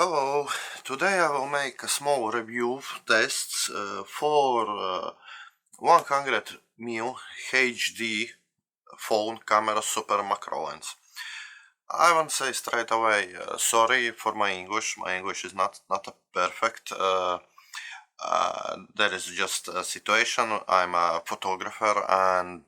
Hello, today I will make a small review tests for 100 mil HD phone camera super macro lens. I want to say straight away, sorry for my English. My English is not perfect. There is just a situation. I'm a photographer and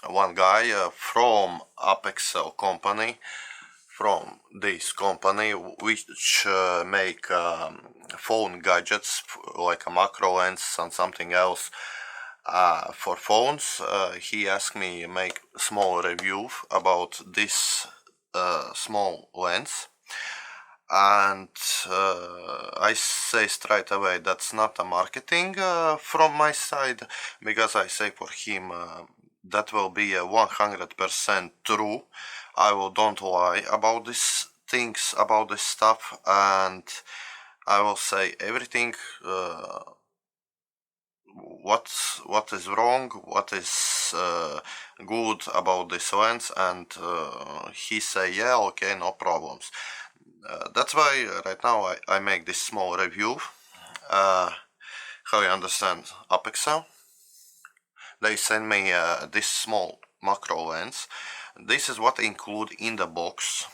one guy from APEXEL company, from this company which make phone gadgets like a macro lens and something else for phones. He asked me make small review about this small lens, and I say straight away that's not a marketing from my side, because I say for him that will be a 100% true. I will don't lie about these things, about this stuff, and I will say everything what is wrong, what is good about this lens, and he say yeah, okay, no problems. That's why right now I make this small review. How you understand APEXEL? They send me this small macro lens. This is what include in the box.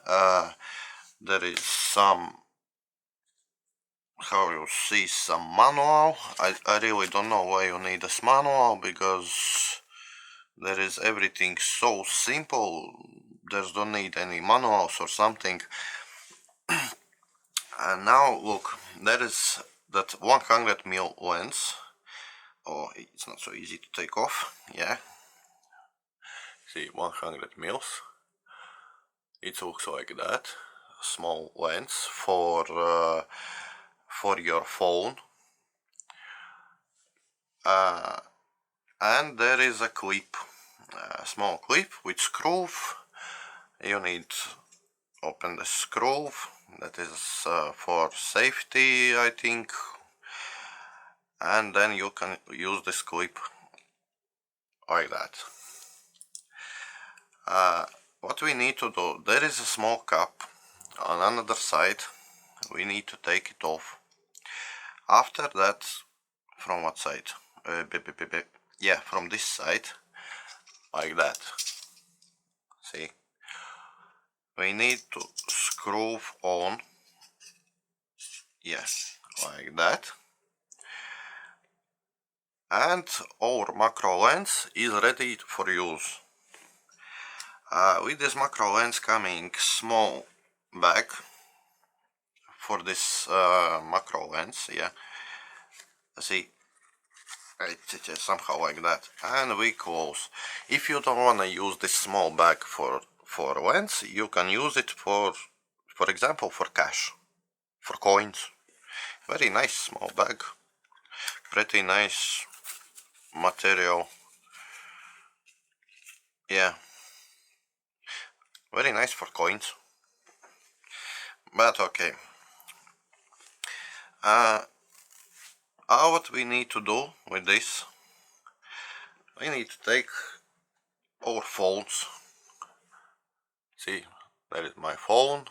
There is some, how you see, some manual. I really don't know why you need this manual, because there is everything so simple. There's don't need any manuals or something. And now look, there is that 100 mil lens. Oh, it's not so easy to take off. Yeah, see, 100 mils. It looks like that. Small lens for your phone. And there is a clip, a small clip with screw. You need to open the screw. That is for safety, I think. And then you can use this clip like that. What we need to do, there is a small cap on another side. We need to take it off. After that, from what side? Yeah, from this side, like that. See, we need to screw on, yes, like that. And our macro lens is ready for use. With this macro lens coming small bag for this macro lens, yeah. See, it's somehow like that, and we close. If you don't want to use this small bag for lens, you can use it for example, for cash, for coins. Very nice small bag, pretty nice material. Yeah, very nice for coins. But okay. What we need to do with this, we need to take our phones. See, there is my phone.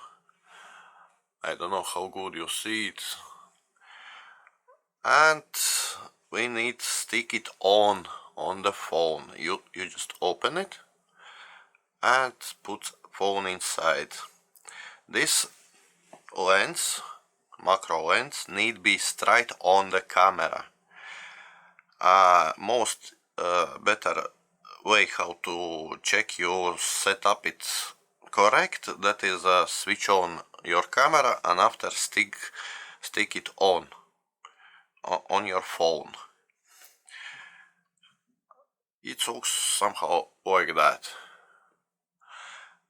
I don't know how good you see it. And we need to stick it on the phone. You just open it and put phone inside. This lens, macro lens, need be straight on the camera. Most better way how to check you set up it correct, that is switch on your camera and after stick it on your phone. It looks somehow like that.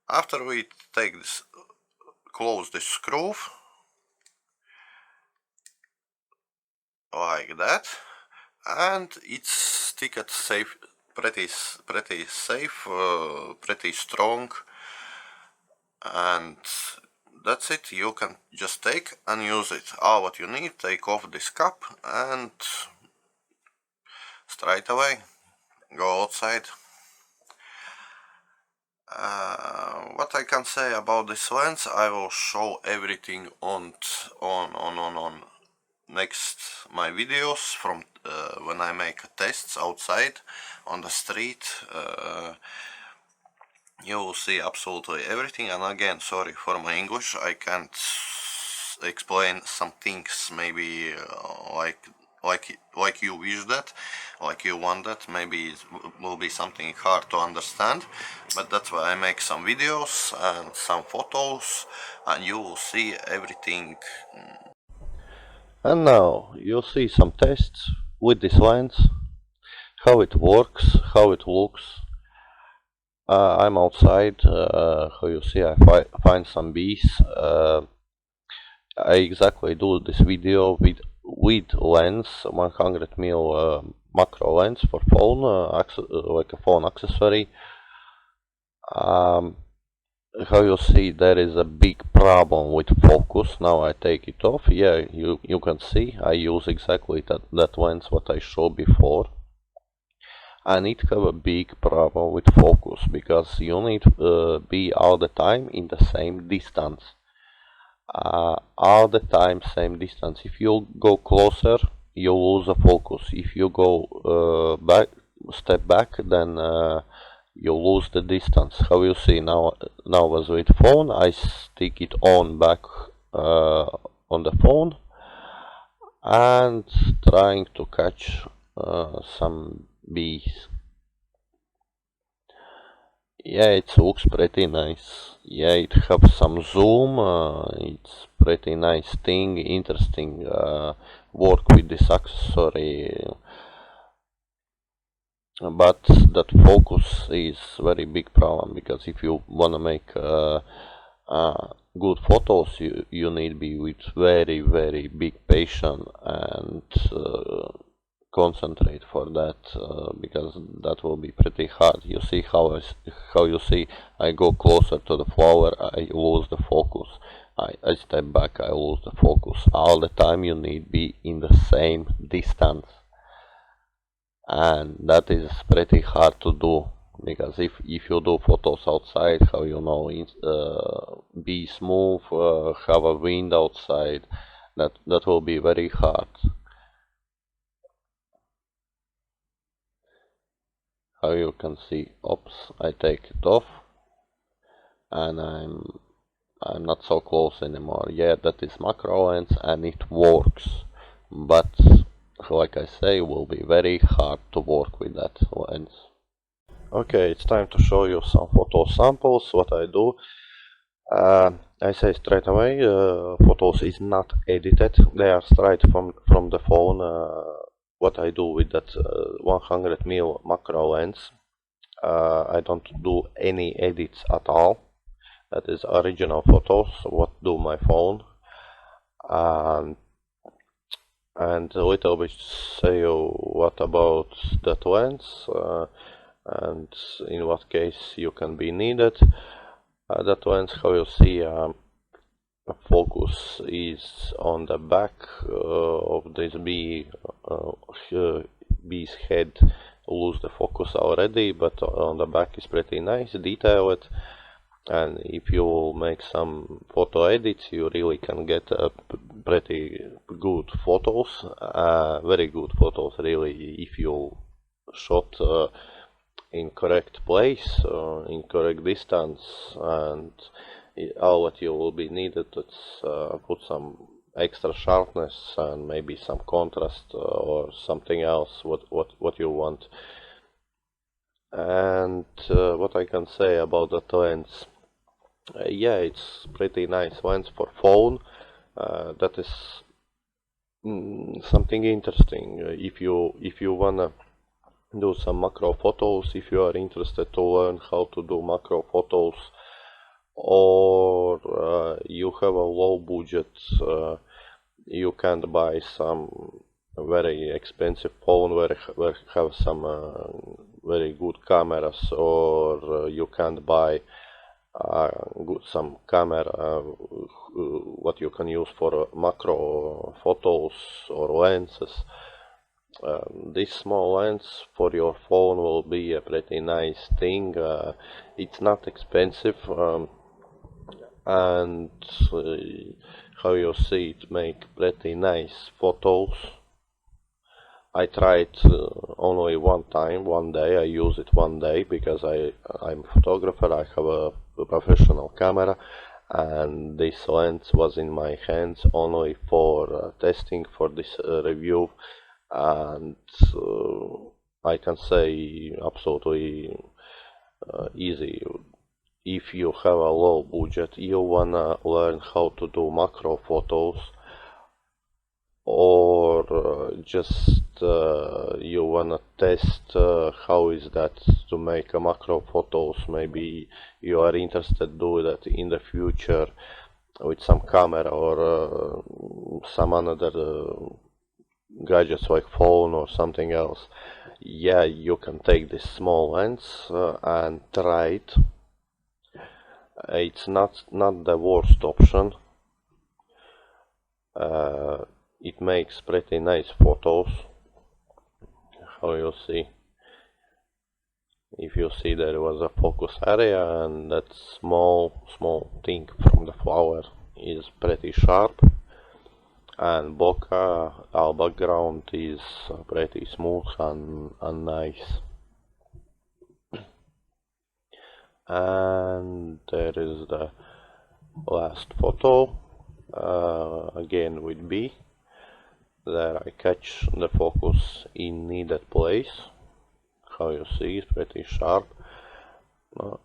After we take this, close the screw like that, and it's sticked safe, pretty safe, pretty strong, and that's it. You can just take and use it. All what you need, take off this cap and straight away go outside. What I can say about this lens, I will show everything on next my videos from when I make tests outside on the street. You will see absolutely everything, and again, sorry for my English, I can't explain some things maybe like you wish that, like you want that. Maybe it will be something hard to understand, but that's why I make some videos and some photos, and you will see everything. And now you'll see some tests with this lens, how it works, how it looks. I'm outside, how you see I find some bees. I exactly do this video with lens, 100mm macro lens for phone, like a phone accessory. How you see there is a big problem with focus. Now I take it off. Yeah, you can see I use exactly that lens what I showed before, and it have a big problem with focus because you need be all the time in the same distance. All the time same distance. If you go closer, you lose the focus. If you go step back, then you lose the distance. How you see now as with phone, I stick it on back on the phone and trying to catch some bees. Yeah, it looks pretty nice. Yeah, it has some zoom. It's pretty nice thing, interesting work with this accessory. But that focus is very big problem, because if you wanna make good photos, you need be with very big patience and concentrate for that, because that will be pretty hard. You see how you see I go closer to the flower, I lose the focus. I step back, I lose the focus. All the time you need be in the same distance, and that is pretty hard to do, because if you do photos outside, how you know be smooth, have a wind outside, that will be very hard. How you can see, oops, I take it off, and I'm not so close anymore. Yeah, that is macro lens and it works, but like I say, it will be very hard to work with that lens. Okay, it's time to show you some photo samples. What I do, I say straight away, photos is not edited, they are straight from the phone. What I do with that 100mm macro lens, I don't do any edits at all. That is original photos what do my phone. And a little bit say what about that lens, and in what case you can be needed. That lens, how you see, focus is on the back of this bee's head. Lose the focus already, but on the back is pretty nice, detailed. And if you make some photo edits, you really can get pretty good photos, very good photos really, if you shot in correct place, in correct distance, and all what you will be needed is put some extra sharpness and maybe some contrast or something else what you want. And what I can say about that lens, yeah, it's pretty nice lens for phone. That is something interesting. If you wanna do some macro photos, if you are interested to learn how to do macro photos, or you have a low budget, you can't buy some very expensive phone where have some very good cameras, or you can't buy some camera what you can use for macro photos or lenses. This small lens for your phone will be a pretty nice thing. It's not expensive, and how you see it make pretty nice photos. I tried only one time, one day. I use it one day because I'm a photographer. I have a professional camera, and this lens was in my hands only for testing for this review, and I can say absolutely easy. If you have a low budget, you wanna learn how to do macro photos, or just you wanna test how is that to make a macro photos. Maybe you are interested to do that in the future with some camera or some another gadgets like phone or something else. Yeah, you can take this small lens and try it. It's not the worst option. It makes pretty nice photos. How you see, if you see, there was a focus area, and that small thing from the flower is pretty sharp, and bokeh, our background is pretty smooth and nice. And there is the last photo, again with B. There I catch the focus in needed place. How you see, it's pretty sharp.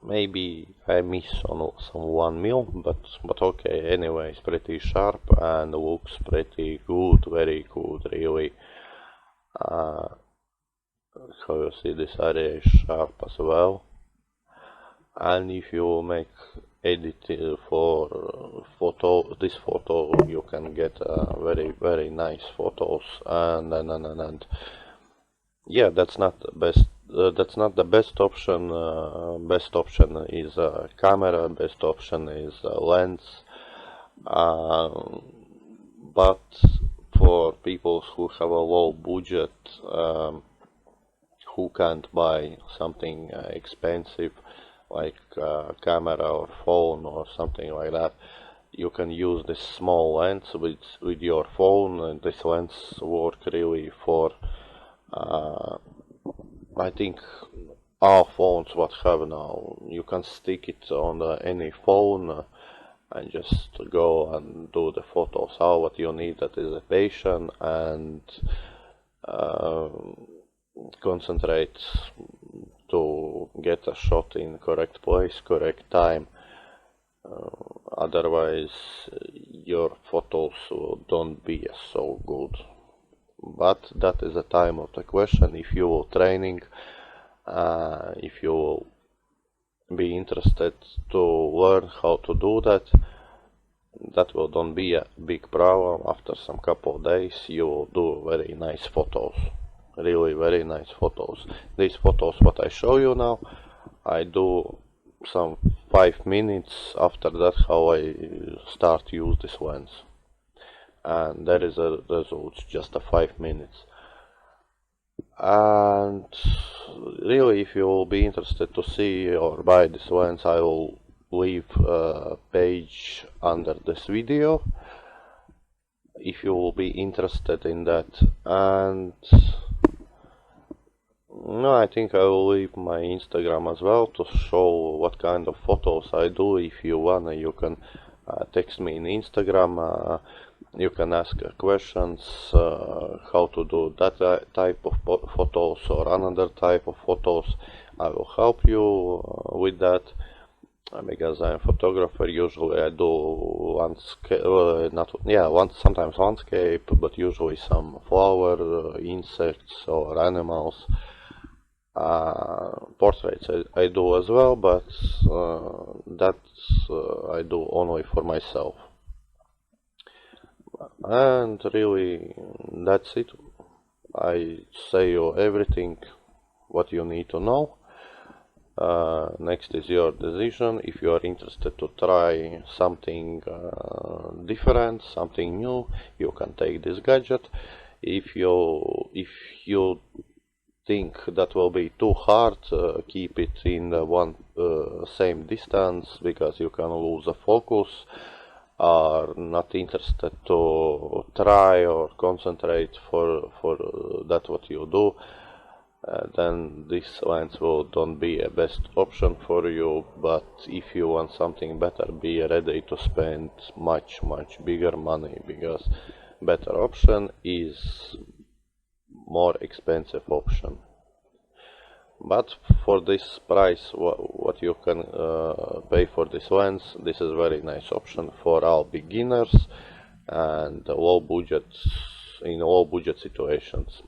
Maybe I miss on some 1 mil, but okay. Anyway, it's pretty sharp and looks pretty good, very good, really. How you see, this area is sharp as well. And if you make edit for this photo, you can get very nice photos. And yeah, that's not the best. That's not the best option. Best option is a camera. Best option is a lens. But for people who have a low budget, who can't buy something expensive like a camera or phone or something like that, you can use this small lens with your phone, and this lens work really for I think all phones what have now. You can stick it on any phone and just go and do the photos. All what you need, that is a patient and concentrate to get a shot in correct place, correct time. Otherwise your photos don't be so good. But that is the time of the question. If you are training, if you will be interested to learn how to do that, that will don't be a big problem. After some couple of days you will do very nice photos, really very nice photos. These photos what I show you now, I do some 5 minutes. After that, how I start use this lens, and there is a result just a 5 minutes. And really, if you will be interested to see or buy this lens, I will leave a page under this video if you will be interested in that. And no, I think I will leave my Instagram as well to show what kind of photos I do. If you wanna, you can text me in Instagram. You can ask questions how to do that type of photos or another type of photos. I will help you with that. Because I'm a photographer, usually I do sometimes landscape, but usually some flower, insects or animals. Portraits I do as well, but that I do only for myself. And really, that's it. I say you everything what you need to know. Next is your decision. If you are interested to try something different, something new, you can take this gadget. If you think that will be too hard, keep it in the one same distance, because you can lose the focus, are not interested to try or concentrate for that what you do, then this lens will don't be a best option for you. But if you want something better, be ready to spend much bigger money, because better option is more expensive option. But for this price, what you can pay for this lens, this is very nice option for all beginners and low budget, in low budget situations.